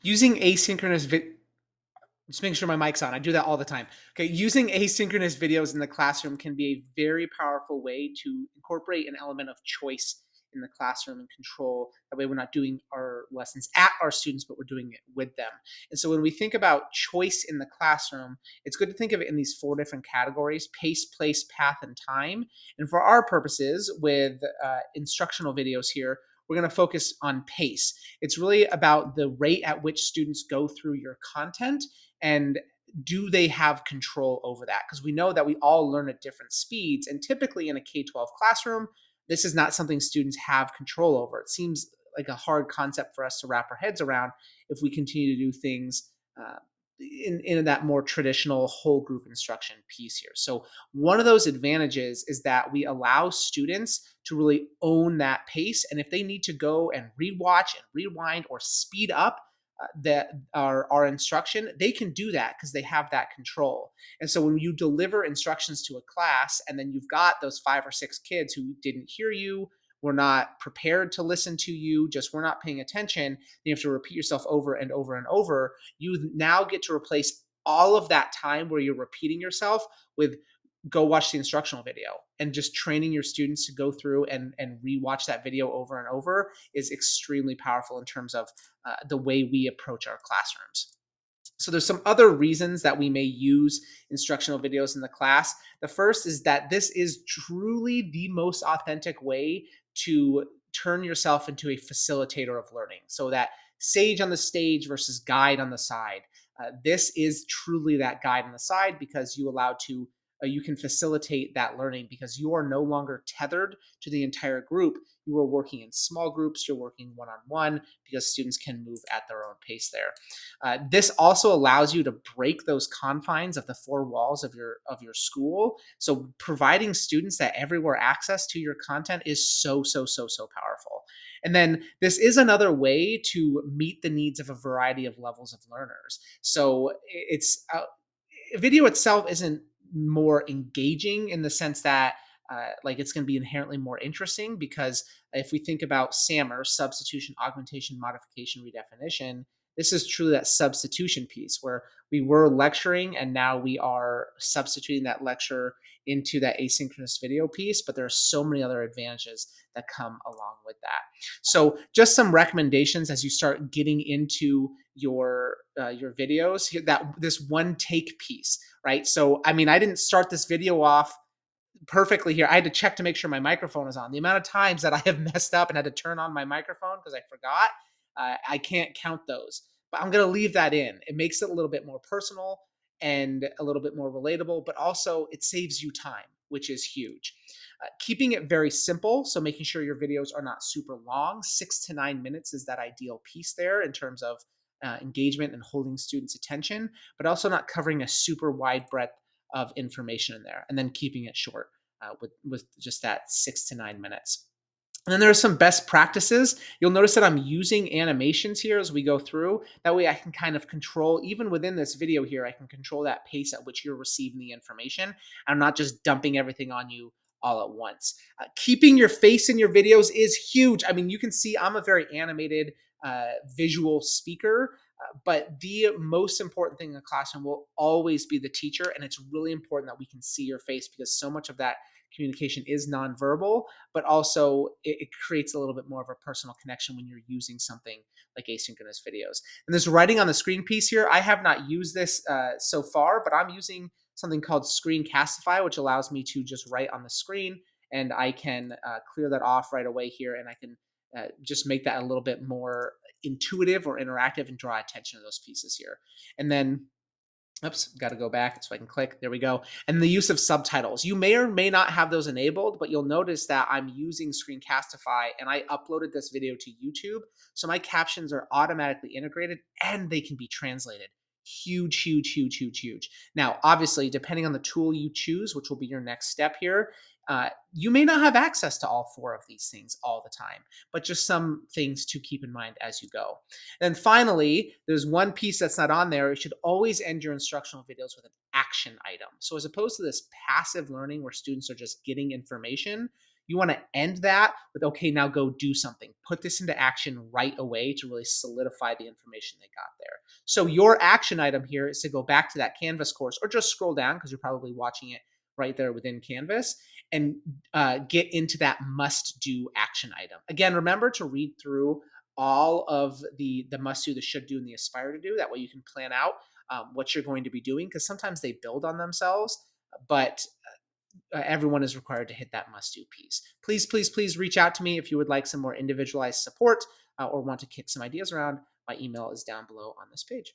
Using asynchronous just making sure my mic's on. I do that all the time. Okay, using asynchronous videos in the classroom can be a very powerful way to incorporate an element of choice in the classroom and control. That way, we're not doing our lessons at our students, but we're doing it with them. And so, when we think about choice in the classroom, it's good to think of it in these four different categories: pace, place, path, and time. And for our purposes, with instructional videos here, we're going to focus on pace. It's really about the rate at which students go through your content, and do they have control over that? Because we know that we all learn at different speeds. And typically in a K 12 classroom, this is not something students have control over. It seems like a hard concept for us to wrap our heads around if we continue to do things in that more traditional whole group instruction piece here. So, one of those advantages is that we allow students to really own that pace. And if they need to go and rewatch and rewind or speed up, that our instruction, they can do that because they have that control. And so when you deliver instructions to a class and then you've got those five or six kids who didn't hear you, were not prepared to listen to you, just were not paying attention, you have to repeat yourself over and over and over. You now get to replace all of that time where you're repeating yourself with go watch the instructional video, and just training your students to go through and rewatch that video over and over is extremely powerful in terms of the way we approach our classrooms. So there's some other reasons that we may use instructional videos in the class. The first is that this is truly the most authentic way to turn yourself into a facilitator of learning. So that sage on the stage versus guide on the side. This is truly that guide on the side because you can facilitate that learning because you are no longer tethered to the entire group. You are working in small groups, you're working one on one because students can move at their own pace there. This also allows you to break those confines of the four walls of your school. So providing students that everywhere access to your content is so powerful. And then this is another way to meet the needs of a variety of levels of learners. So it's video itself isn't more engaging in the sense that like it's going to be inherently more interesting because if we think about SAMR, substitution, augmentation, modification, redefinition, this is truly that substitution piece where we were lecturing and now we are substituting that lecture into that asynchronous video piece, but there are so many other advantages that come along with that. So just some recommendations as you start getting into your videos, that this one take piece, right? So I mean, I didn't start this video off perfectly here. I had to check to make sure my microphone is on. The amount of times that I have messed up and had to turn on my microphone because I forgot, I can't count those. But I'm going to leave that in. It makes it a little bit more personal and a little bit more relatable, but also it saves you time, which is huge. Keeping it very simple, so making sure your videos are not super long. 6 to 9 minutes is that ideal piece there in terms of engagement and holding students' attention, but also not covering a super wide breadth of information in there, and then keeping it short with just that 6 to 9 minutes. And then there are some best practices. You'll notice that I'm using animations here as we go through. That way I can kind of control, even within this video here, I can control that pace at which you're receiving the information. I'm not just dumping everything on you all at once. Keeping your face in your videos is huge. I mean, you can see I'm a very animated visual speaker, but the most important thing in the classroom will always be the teacher. And it's really important that we can see your face because so much of that communication is nonverbal, but also it creates a little bit more of a personal connection when you're using something like asynchronous videos. And this writing on the screen piece here, I have not used this so far, but I'm using something called Screencastify, which allows me to just write on the screen, and I can clear that off right away here, and I can just make that a little bit more intuitive or interactive and draw attention to those pieces here. And then oops, got to go back so I can click. There we go. And the use of subtitles. You may or may not have those enabled, but you'll notice that I'm using Screencastify and I uploaded this video to YouTube. So my captions are automatically integrated and they can be translated. Huge. Now, obviously, depending on the tool you choose, which will be your next step here, you may not have access to all four of these things all the time, but just some things to keep in mind as you go. And finally, there's one piece that's not on there. You should always end your instructional videos with an action item. So as opposed to this passive learning where students are just getting information, You want to end that with, okay, now go do something. Put this into action right away to really solidify the information they got there. So your action item here is to go back to that Canvas course or just scroll down because you're probably watching it right there within Canvas and get into that must do action item. Again, remember to read through all of the must do, the should do, and the aspire to do. That way you can plan out what you're going to be doing because sometimes they build on themselves, but everyone is required to hit that must do piece. Please, please, please reach out to me if you would like some more individualized support or want to kick some ideas around. My email is down below on this page.